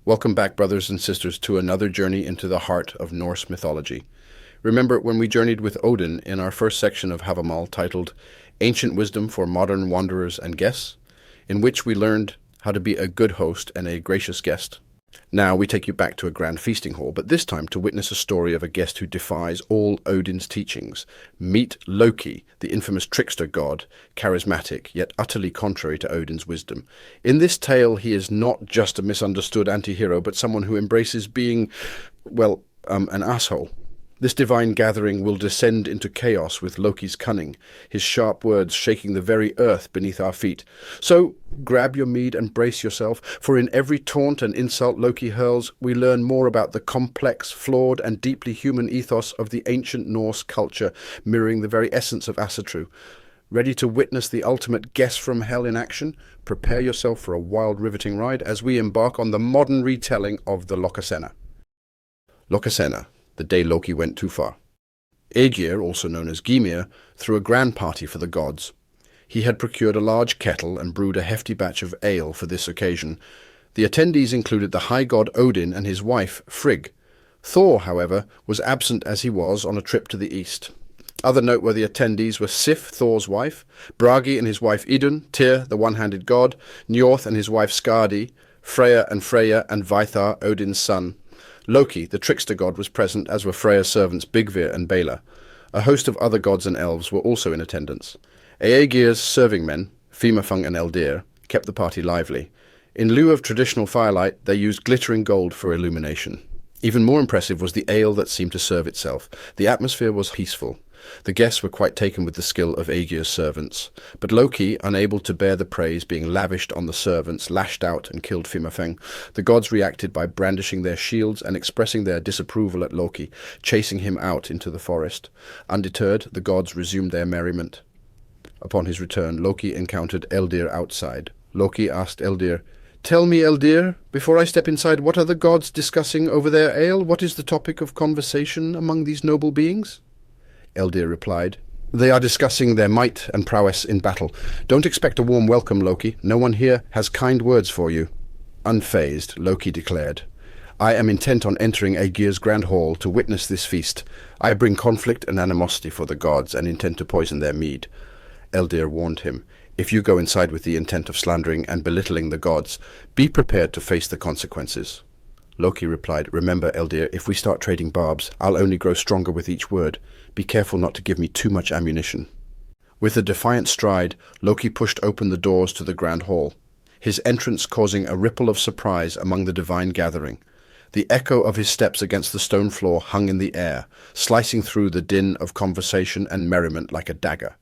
Welcome back, brothers and sisters, to another journey into the heart of Norse mythology. Remember when we journeyed with Odin in our first section of Havamal titled Ancient Wisdom for Modern Wanderers and Guests, in which we learned how to be a good host and a gracious guest. Now we take you back to a grand feasting hall, but this time to witness a story of a guest who defies all Odin's teachings. Meet Loki, the infamous trickster god, charismatic, yet utterly contrary to Odin's wisdom. In this tale, he is not just a misunderstood anti-hero, but someone who embraces being, an asshole. This divine gathering will descend into chaos with Loki's cunning, his sharp words shaking the very earth beneath our feet. So, grab your mead and brace yourself, for in every taunt and insult Loki hurls, we learn more about the complex, flawed, and deeply human ethos of the ancient Norse culture, mirroring the very essence of Outtro. Ready to witness the ultimate guest from hell in action? Prepare yourself for a wild, riveting ride as we embark on the modern retelling of the Lokasenna. Lokasenna. The day Loki went too far. Ægir, also known as Gymir, threw a grand party for the gods. He had procured a large kettle and brewed a hefty batch of ale for this occasion. The attendees included the high god Odin and his wife, Frigg. Thor, however, was absent as he was on a trip to the east. Other noteworthy attendees were Sif, Thor's wife, Bragi and his wife Idun, Tyr, the one-handed god, Njorth and his wife Skadi, Freya, and Vithar, Odin's son. Loki, the trickster god, was present, as were Freya's servants Bygvir and Bela. A host of other gods and elves were also in attendance. Ægir's serving men, Fimafung and Eldir, kept the party lively. In lieu of traditional firelight, they used glittering gold for illumination. Even more impressive was the ale that seemed to serve itself. The atmosphere was peaceful. The guests were quite taken with the skill of Ægir's servants. But Loki, unable to bear the praise being lavished on the servants, lashed out and killed Fimafeng. The gods reacted by brandishing their shields and expressing their disapproval at Loki, chasing him out into the forest. Undeterred, the gods resumed their merriment. Upon his return, Loki encountered Eldir outside. Loki asked Eldir, "Tell me, Eldir, before I step inside, what are the gods discussing over their ale? What is the topic of conversation among these noble beings?" Eldir replied, "They are discussing their might and prowess in battle. Don't expect a warm welcome, Loki. No one here has kind words for you." Unfazed, Loki declared, "I am intent on entering Ægir's grand hall to witness this feast. I bring conflict and animosity for the gods and intend to poison their mead." Eldir warned him, "If you go inside with the intent of slandering and belittling the gods, be prepared to face the consequences." Loki replied, "Remember, Eldir, if we start trading barbs, I'll only grow stronger with each word. Be careful not to give me too much ammunition." With a defiant stride, Loki pushed open the doors to the grand hall, his entrance causing a ripple of surprise among the divine gathering. The echo of his steps against the stone floor hung in the air, slicing through the din of conversation and merriment like a dagger.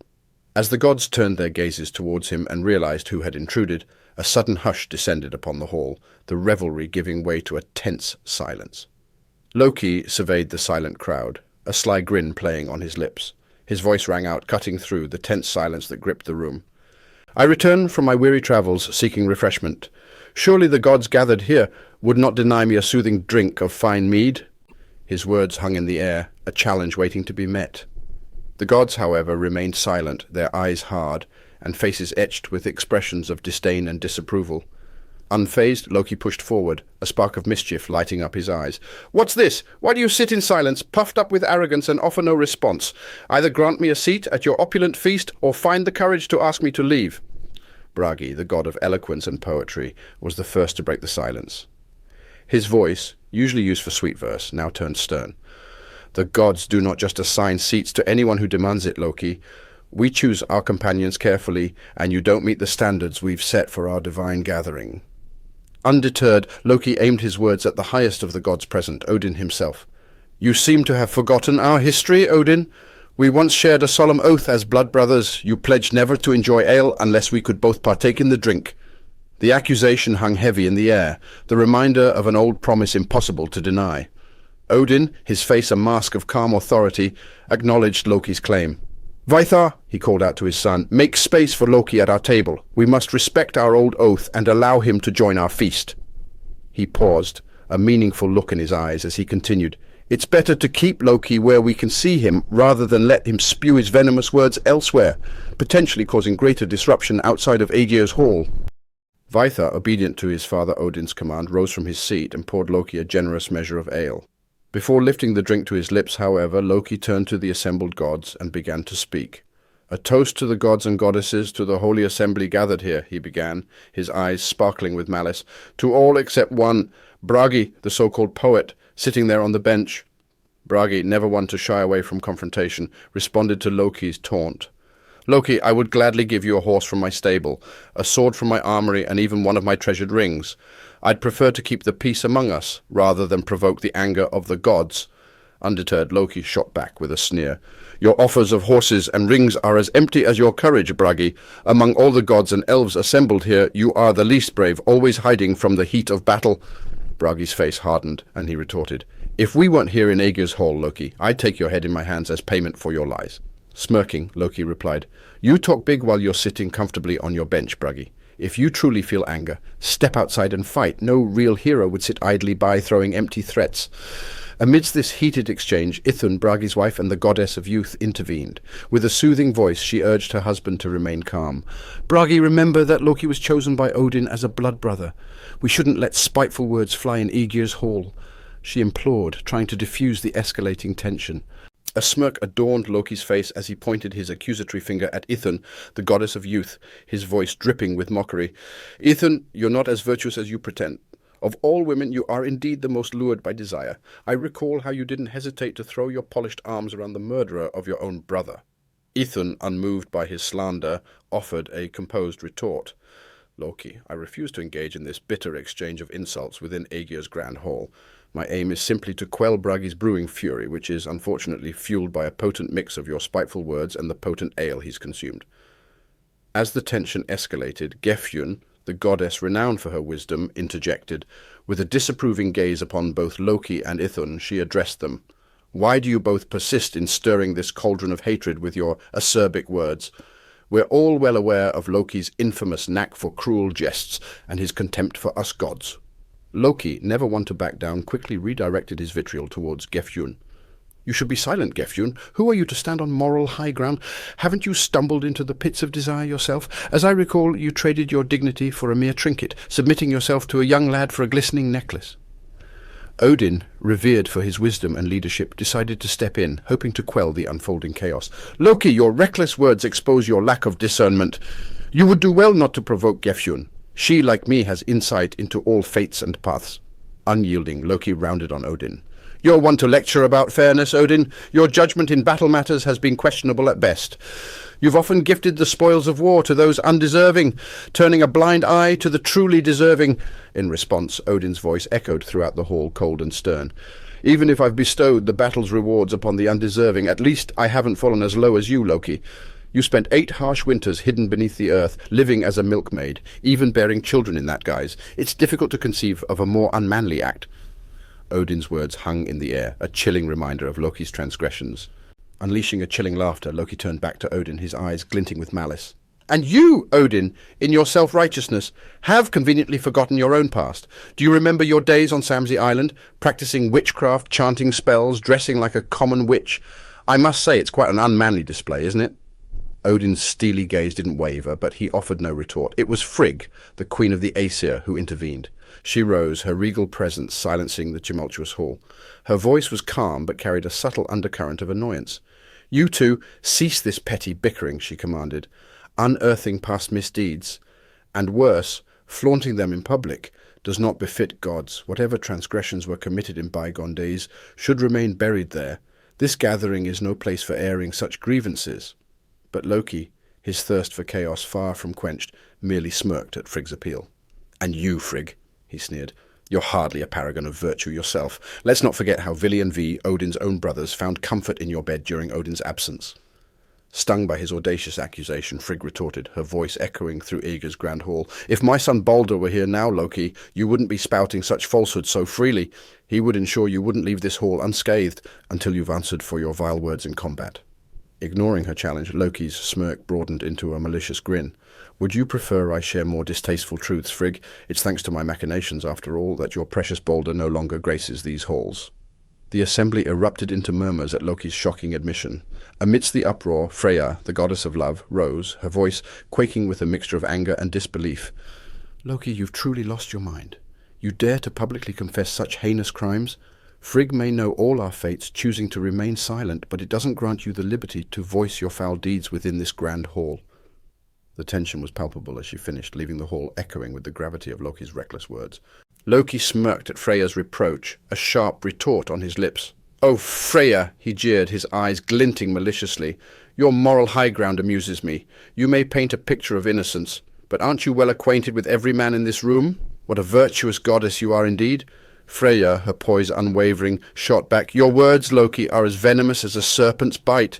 As the gods turned their gazes towards him and realized who had intruded, a sudden hush descended upon the hall, the revelry giving way to a tense silence. Loki surveyed the silent crowd, a sly grin playing on his lips. His voice rang out, cutting through the tense silence that gripped the room. "I return from my weary travels, seeking refreshment. Surely the gods gathered here would not deny me a soothing drink of fine mead?" His words hung in the air, a challenge waiting to be met. The gods, however, remained silent, their eyes hard, and faces etched with expressions of disdain and disapproval. Unfazed, Loki pushed forward, a spark of mischief lighting up his eyes. "What's this? Why do you sit in silence, puffed up with arrogance, and offer no response? Either grant me a seat at your opulent feast, or find the courage to ask me to leave." Bragi, the god of eloquence and poetry, was the first to break the silence. His voice, usually used for sweet verse, now turned stern. "The gods do not just assign seats to anyone who demands it, Loki. We choose our companions carefully, and you don't meet the standards we've set for our divine gathering." Undeterred, Loki aimed his words at the highest of the gods present, Odin himself. "You seem to have forgotten our history, Odin. We once shared a solemn oath as blood brothers. You pledged never to enjoy ale unless we could both partake in the drink." The accusation hung heavy in the air, the reminder of an old promise impossible to deny. Odin, his face a mask of calm authority, acknowledged Loki's claim. "Vithar," he called out to his son, "make space for Loki at our table. We must respect our old oath and allow him to join our feast." He paused, a meaningful look in his eyes as he continued, "It's better to keep Loki where we can see him rather than let him spew his venomous words elsewhere, potentially causing greater disruption outside of Ægir's hall." Vaitha, obedient to his father Odin's command, rose from his seat and poured Loki a generous measure of ale. Before lifting the drink to his lips, however, Loki turned to the assembled gods and began to speak. "A toast to the gods and goddesses, to the holy assembly gathered here," he began, his eyes sparkling with malice. "To all except one, Bragi, the so-called poet, sitting there on the bench." Bragi, never one to shy away from confrontation, responded to Loki's taunt. "Loki, I would gladly give you a horse from my stable, a sword from my armory, and even one of my treasured rings. I'd prefer to keep the peace among us, rather than provoke the anger of the gods." Undeterred, Loki shot back with a sneer. "Your offers of horses and rings are as empty as your courage, Bragi. Among all the gods and elves assembled here, you are the least brave, always hiding from the heat of battle." Bragi's face hardened, and he retorted, "If we weren't here in Ægir's hall, Loki, I'd take your head in my hands as payment for your lies." Smirking, Loki replied, "You talk big while you're sitting comfortably on your bench, Bragi. If you truly feel anger, step outside and fight. No real hero would sit idly by throwing empty threats." Amidst this heated exchange, Ithun, Bragi's wife and the goddess of youth, intervened. With a soothing voice, she urged her husband to remain calm. "Bragi, remember that Loki was chosen by Odin as a blood brother. We shouldn't let spiteful words fly in Ægir's hall," she implored, trying to diffuse the escalating tension. A smirk adorned Loki's face as he pointed his accusatory finger at Ithun, the goddess of youth, his voice dripping with mockery. "Ithun, you're not as virtuous as you pretend. Of all women, you are indeed the most lured by desire. I recall how you didn't hesitate to throw your polished arms around the murderer of your own brother." Ithun, unmoved by his slander, offered a composed retort. "Loki, I refuse to engage in this bitter exchange of insults within Ægir's grand hall. My aim is simply to quell Bragi's brewing fury, which is unfortunately fueled by a potent mix of your spiteful words and the potent ale he's consumed." As the tension escalated, Gefjun, the goddess renowned for her wisdom, interjected. With a disapproving gaze upon both Loki and Ithun, she addressed them. "Why do you both persist in stirring this cauldron of hatred with your acerbic words? We're all well aware of Loki's infamous knack for cruel jests and his contempt for us gods." Loki, never one to back down, quickly redirected his vitriol towards Gefjun. "You should be silent, Gefjun. Who are you to stand on moral high ground? Haven't you stumbled into the pits of desire yourself? As I recall, you traded your dignity for a mere trinket, submitting yourself to a young lad for a glistening necklace." Odin, revered for his wisdom and leadership, decided to step in, hoping to quell the unfolding chaos. "Loki, your reckless words expose your lack of discernment. You would do well not to provoke Gefjun. She, like me, has insight into all fates and paths." Unyielding, Loki rounded on Odin. "You're one to lecture about fairness, Odin. Your judgment in battle matters has been questionable at best. You've often gifted the spoils of war to those undeserving, turning a blind eye to the truly deserving." In response, Odin's voice echoed throughout the hall, cold and stern. "Even if I've bestowed the battle's rewards upon the undeserving, at least I haven't fallen as low as you, Loki. You spent 8 harsh winters hidden beneath the earth, living as a milkmaid, even bearing children in that guise. It's difficult to conceive of a more unmanly act." Odin's words hung in the air, a chilling reminder of Loki's transgressions. Unleashing a chilling laughter, Loki turned back to Odin, his eyes glinting with malice. "And you, Odin, in your self-righteousness, have conveniently forgotten your own past. Do you remember your days on Samsey Island, practicing witchcraft, chanting spells, dressing like a common witch? I must say it's quite an unmanly display, isn't it?" Odin's steely gaze didn't waver, but he offered no retort. It was Frigg, the queen of the Æsir, who intervened. She rose, her regal presence silencing the tumultuous hall. Her voice was calm, but carried a subtle undercurrent of annoyance. "You two, cease this petty bickering," she commanded, "unearthing past misdeeds. And worse, flaunting them in public does not befit gods. Whatever transgressions were committed in bygone days should remain buried there. This gathering is no place for airing such grievances." But Loki, his thirst for chaos far from quenched, merely smirked at Frigg's appeal. "And you, Frigg," he sneered, "you're hardly a paragon of virtue yourself. Let's not forget how Vili and Vi, Odin's own brothers, found comfort in your bed during Odin's absence." Stung by his audacious accusation, Frigg retorted, her voice echoing through Ægir's grand hall. "If my son Balder were here now, Loki, you wouldn't be spouting such falsehoods so freely. He would ensure you wouldn't leave this hall unscathed until you've answered for your vile words in combat." Ignoring her challenge, Loki's smirk broadened into a malicious grin. "Would you prefer I share more distasteful truths, Frigg? It's thanks to my machinations, after all, that your precious Balder no longer graces these halls." The assembly erupted into murmurs at Loki's shocking admission. Amidst the uproar, Freya, the goddess of love, rose, her voice quaking with a mixture of anger and disbelief. Loki, you've truly lost your mind. You dare to publicly confess such heinous crimes? Frigg may know all our fates, choosing to remain silent, but it doesn't grant you the liberty to voice your foul deeds within this grand hall. The tension was palpable as she finished, leaving the hall echoing with the gravity of Loki's reckless words. Loki smirked at Freya's reproach, a sharp retort on his lips. "Oh, Freya," he jeered, his eyes glinting maliciously. "Your moral high ground amuses me. You may paint a picture of innocence, but aren't you well acquainted with every man in this room? What a virtuous goddess you are indeed." Freya, her poise unwavering, shot back. "Your words, Loki, are as venomous as a serpent's bite.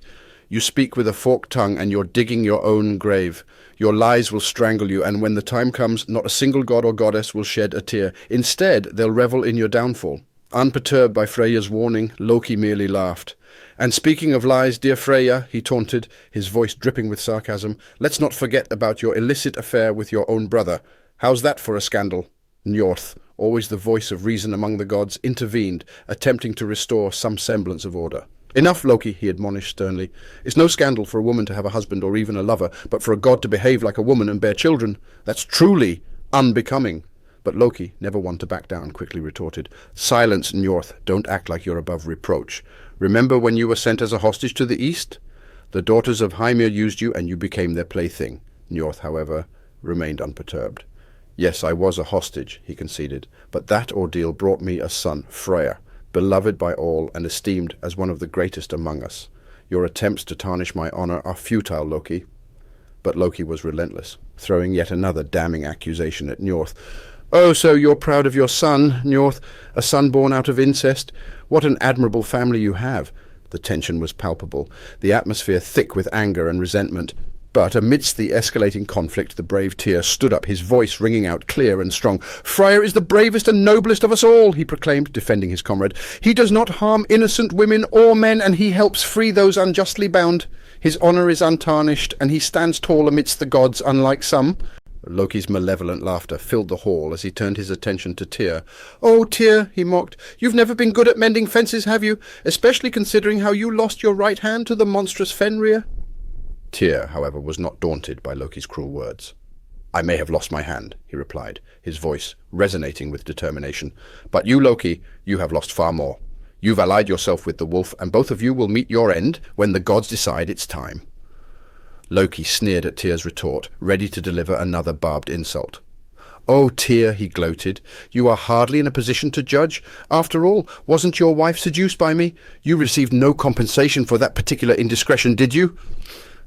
You speak with a forked tongue, and you're digging your own grave. Your lies will strangle you, and when the time comes, not a single god or goddess will shed a tear. Instead, they'll revel in your downfall." Unperturbed by Freya's warning, Loki merely laughed. "And speaking of lies, dear Freya," he taunted, his voice dripping with sarcasm, "let's not forget about your illicit affair with your own brother. How's that for a scandal?" Njorth, always the voice of reason among the gods, intervened, attempting to restore some semblance of order. "Enough, Loki," he admonished sternly. "It's no scandal for a woman to have a husband or even a lover, but for a god to behave like a woman and bear children, that's truly unbecoming." But Loki, never one to back down, quickly retorted. "Silence, Njorth. Don't act like you're above reproach. Remember when you were sent as a hostage to the east? The daughters of Hymir used you, and you became their plaything." Njorth, however, remained unperturbed. "Yes, I was a hostage," he conceded, "but that ordeal brought me a son, Freyr, beloved by all and esteemed as one of the greatest among us. Your attempts to tarnish my honor are futile, Loki." But Loki was relentless, throwing yet another damning accusation at Njorth. "Oh, so you're proud of your son, Njorth, a son born out of incest? What an admirable family you have." The tension was palpable, the atmosphere thick with anger and resentment. But amidst the escalating conflict, the brave Tyr stood up, his voice ringing out clear and strong. "Freyr is the bravest and noblest of us all," he proclaimed, defending his comrade. "He does not harm innocent women or men, and he helps free those unjustly bound. His honour is untarnished, and he stands tall amidst the gods, unlike some." Loki's malevolent laughter filled the hall as he turned his attention to Tyr. "Oh, Tyr," he mocked, "you've never been good at mending fences, have you? Especially considering how you lost your right hand to the monstrous Fenrir." Tyr, however, was not daunted by Loki's cruel words. "I may have lost my hand," he replied, his voice resonating with determination. "But you, Loki, you have lost far more. You've allied yourself with the wolf, and both of you will meet your end when the gods decide it's time." Loki sneered at Tyr's retort, ready to deliver another barbed insult. "Oh, Tyr," he gloated, "you are hardly in a position to judge. After all, wasn't your wife seduced by me? You received no compensation for that particular indiscretion, did you?"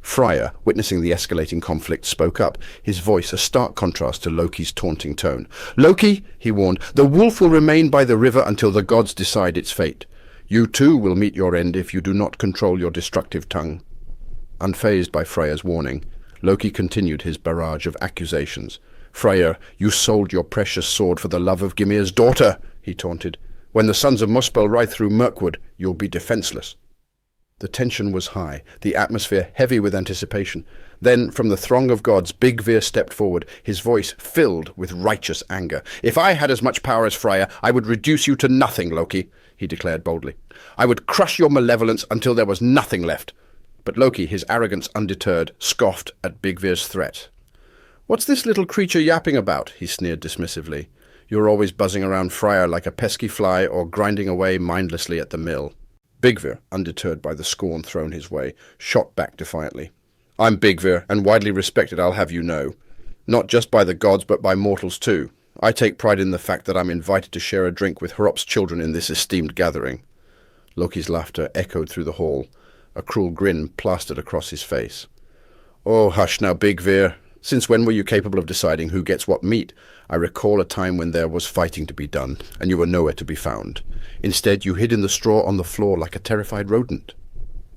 Freyr, witnessing the escalating conflict, spoke up, his voice a stark contrast to Loki's taunting tone. "Loki," he warned, "the wolf will remain by the river until the gods decide its fate. You too will meet your end if you do not control your destructive tongue." Unfazed by Freyr's warning, Loki continued his barrage of accusations. "Freyr, you sold your precious sword for the love of Gymir's daughter," he taunted. "When the sons of Muspel ride through Mirkwood, you'll be defenseless." The tension was high, the atmosphere heavy with anticipation. Then, from the throng of gods, Big Veer stepped forward, his voice filled with righteous anger. "If I had as much power as Freyr, I would reduce you to nothing, Loki," he declared boldly. "I would crush your malevolence until there was nothing left." But Loki, his arrogance undeterred, scoffed at Big Veer's threat. "What's this little creature yapping about?" he sneered dismissively. "You're always buzzing around Freyr like a pesky fly or grinding away mindlessly at the mill." Big Veer, undeterred by the scorn thrown his way, shot back defiantly. "I'm Big Veer, and widely respected, I'll have you know. Not just by the gods, but by mortals too. I take pride in the fact that I'm invited to share a drink with Hrop's children in this esteemed gathering." Loki's laughter echoed through the hall. A cruel grin plastered across his face. "Oh, hush now, Big Veer. Since when were you capable of deciding who gets what meat? I recall a time when there was fighting to be done, and you were nowhere to be found. Instead, you hid in the straw on the floor like a terrified rodent."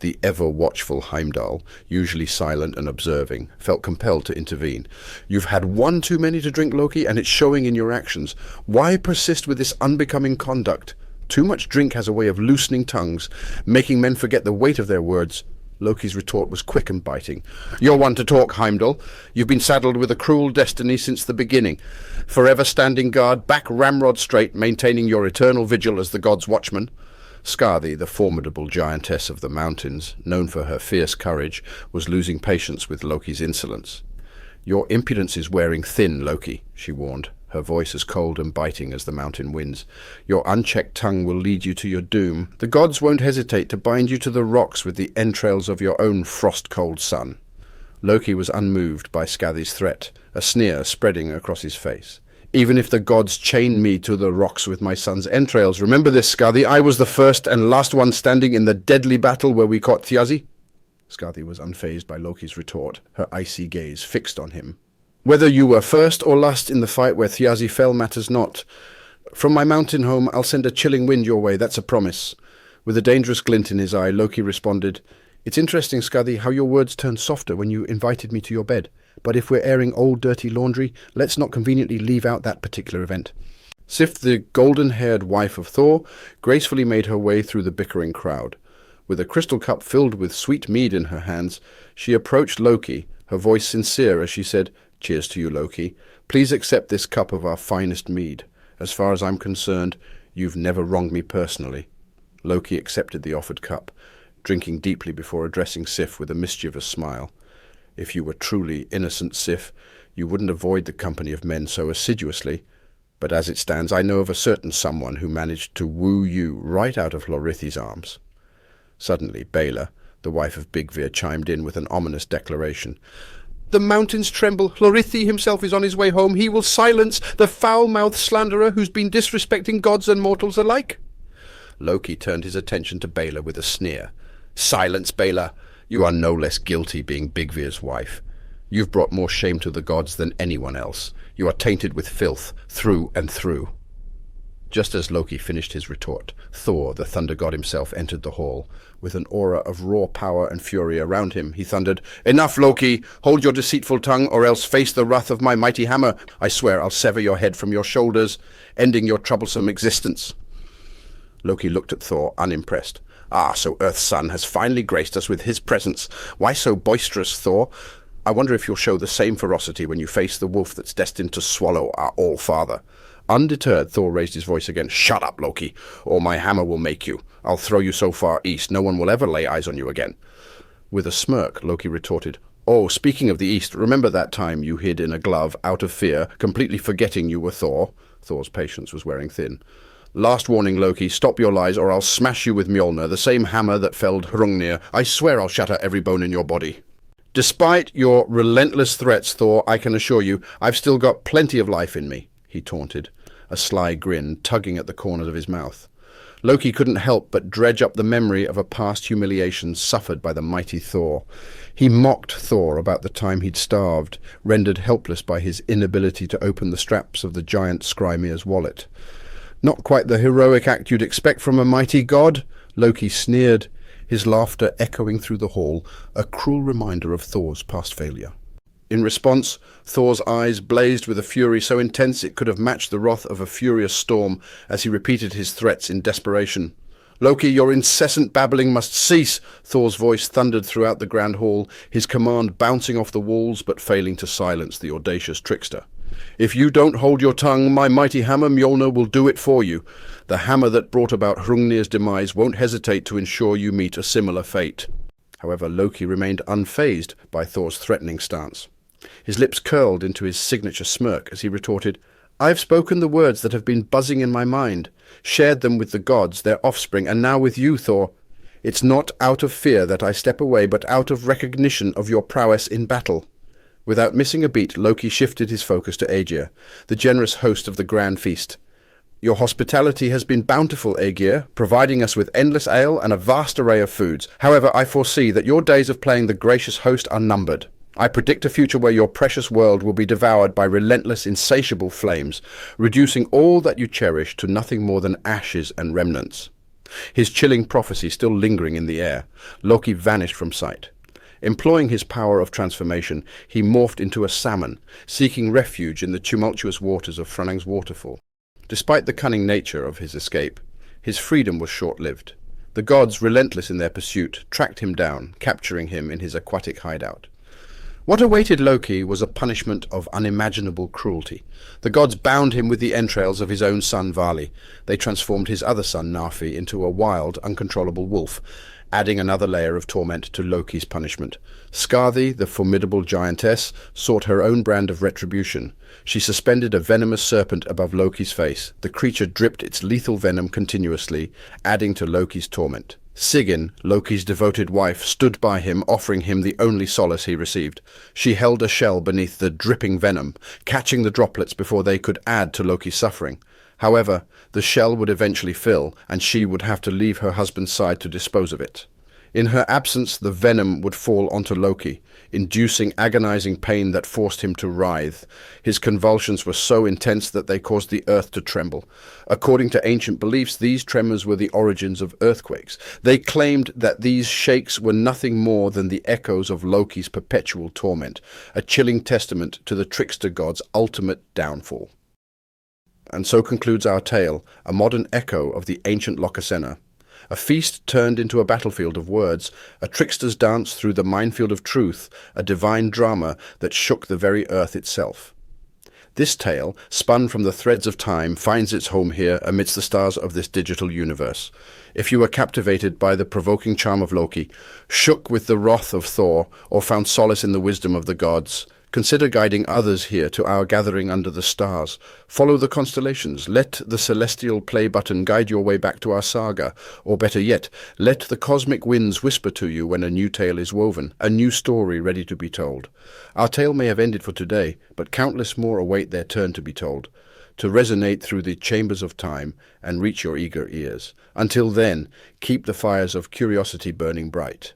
The ever-watchful Heimdall, usually silent and observing, felt compelled to intervene. "You've had one too many to drink, Loki, and it's showing in your actions. Why persist with this unbecoming conduct? Too much drink has a way of loosening tongues, making men forget the weight of their words." Loki's retort was quick and biting. "You're one to talk, Heimdall. You've been saddled with a cruel destiny since the beginning. Forever standing guard, back ramrod straight, maintaining your eternal vigil as the god's watchman." Skarði, the formidable giantess of the mountains, known for her fierce courage, was losing patience with Loki's insolence. "Your impudence is wearing thin, Loki," she warned, her voice as cold and biting as the mountain winds. "Your unchecked tongue will lead you to your doom. The gods won't hesitate to bind you to the rocks with the entrails of your own frost-cold son." Loki was unmoved by Skadi's threat, a sneer spreading across his face. "Even if the gods chain me to the rocks with my son's entrails, remember this, Skadi, I was the first and last one standing in the deadly battle where we caught Thjazi." Skadi was unfazed by Loki's retort, her icy gaze fixed on him. "Whether you were first or last in the fight where Thjazi fell matters not. From my mountain home I'll send a chilling wind your way, that's a promise." With a dangerous glint in his eye, Loki responded, "It's interesting, Skadi, how your words turned softer when you invited me to your bed. But if we're airing old dirty laundry, let's not conveniently leave out that particular event." Sif, the golden-haired wife of Thor, gracefully made her way through the bickering crowd. With a crystal cup filled with sweet mead in her hands, she approached Loki, her voice sincere as she said, "Cheers to you, Loki. Please accept this cup of our finest mead. As far as I'm concerned, you've never wronged me personally." Loki accepted the offered cup, drinking deeply before addressing Sif with a mischievous smile. "If you were truly innocent, Sif, you wouldn't avoid the company of men so assiduously. But as it stands, I know of a certain someone who managed to woo you right out of Hlorrithi's arms." Suddenly, Bela, the wife of Bigvir, chimed in with an ominous declaration. "The mountains tremble. Hlorrithi himself is on his way home. He will silence the foul-mouthed slanderer who's been disrespecting gods and mortals alike." Loki turned his attention to Bela with a sneer. "Silence, Bela. You are no less guilty being Bigvir's wife. You've brought more shame to the gods than anyone else. You are tainted with filth, through and through." Just as Loki finished his retort, Thor, the thunder god himself, entered the hall. With an aura of raw power and fury around him, he thundered, "Enough, Loki! Hold your deceitful tongue, or else face the wrath of my mighty hammer. I swear I'll sever your head from your shoulders, ending your troublesome existence." Loki looked at Thor, unimpressed. "Ah, so Earth's son has finally graced us with his presence. Why so boisterous, Thor? I wonder if you'll show the same ferocity when you face the wolf that's destined to swallow our All-Father." Undeterred, Thor raised his voice again. "Shut up, Loki, or my hammer will make you. I'll throw you so far east, no one will ever lay eyes on you again." With a smirk, Loki retorted, "Oh, speaking of the east, remember that time you hid in a glove, out of fear, completely forgetting you were Thor?" Thor's patience was wearing thin. "Last warning, Loki, stop your lies, or I'll smash you with Mjolnir, the same hammer that felled Hrungnir. I swear I'll shatter every bone in your body." "Despite your relentless threats, Thor, I can assure you, I've still got plenty of life in me," he taunted, a sly grin tugging at the corners of his mouth. Loki couldn't help but dredge up the memory of a past humiliation suffered by the mighty Thor. He mocked Thor about the time he'd starved, rendered helpless by his inability to open the straps of the giant Skrymir's wallet. "Not quite the heroic act you'd expect from a mighty god," Loki sneered, his laughter echoing through the hall, a cruel reminder of Thor's past failure. In response, Thor's eyes blazed with a fury so intense it could have matched the wrath of a furious storm as he repeated his threats in desperation. "Loki, your incessant babbling must cease!" Thor's voice thundered throughout the grand hall, his command bouncing off the walls but failing to silence the audacious trickster. "If you don't hold your tongue, my mighty hammer Mjolnir will do it for you. The hammer that brought about Hrungnir's demise won't hesitate to ensure you meet a similar fate." However, Loki remained unfazed by Thor's threatening stance. His lips curled into his signature smirk as he retorted, "I've spoken the words that have been buzzing in my mind, shared them with the gods, their offspring, and now with you, Thor. It's not out of fear that I step away, but out of recognition of your prowess in battle." Without missing a beat, Loki shifted his focus to Ægir, the generous host of the grand feast. "Your hospitality has been bountiful, Ægir, providing us with endless ale and a vast array of foods. However, I foresee that your days of playing the gracious host are numbered. I predict a future where your precious world will be devoured by relentless, insatiable flames, reducing all that you cherish to nothing more than ashes and remnants." His chilling prophecy still lingering in the air, Loki vanished from sight. Employing his power of transformation, he morphed into a salmon, seeking refuge in the tumultuous waters of Franang's waterfall. Despite the cunning nature of his escape, his freedom was short-lived. The gods, relentless in their pursuit, tracked him down, capturing him in his aquatic hideout. What awaited Loki was a punishment of unimaginable cruelty. The gods bound him with the entrails of his own son Vali. They transformed his other son Nafi into a wild, uncontrollable wolf, adding another layer of torment to Loki's punishment. Skarði, the formidable giantess, sought her own brand of retribution. She suspended a venomous serpent above Loki's face. The creature dripped its lethal venom continuously, adding to Loki's torment. Sigyn, Loki's devoted wife, stood by him, offering him the only solace he received. She held a shell beneath the dripping venom, catching the droplets before they could add to Loki's suffering. However, the shell would eventually fill, and she would have to leave her husband's side to dispose of it. In her absence, the venom would fall onto Loki, inducing agonizing pain that forced him to writhe. His convulsions were so intense that they caused the earth to tremble. According to ancient beliefs, these tremors were the origins of earthquakes. They claimed that these shakes were nothing more than the echoes of Loki's perpetual torment, a chilling testament to the trickster god's ultimate downfall. And so concludes our tale, a modern echo of the ancient Lokasenna. A feast turned into a battlefield of words, a trickster's dance through the minefield of truth, a divine drama that shook the very earth itself. This tale, spun from the threads of time, finds its home here amidst the stars of this digital universe. If you were captivated by the provoking charm of Loki, shook with the wrath of Thor, or found solace in the wisdom of the gods, consider guiding others here to our gathering under the stars. Follow the constellations. Let the celestial play button guide your way back to our saga. Or better yet, let the cosmic winds whisper to you when a new tale is woven, a new story ready to be told. Our tale may have ended for today, but countless more await their turn to be told, to resonate through the chambers of time and reach your eager ears. Until then, keep the fires of curiosity burning bright.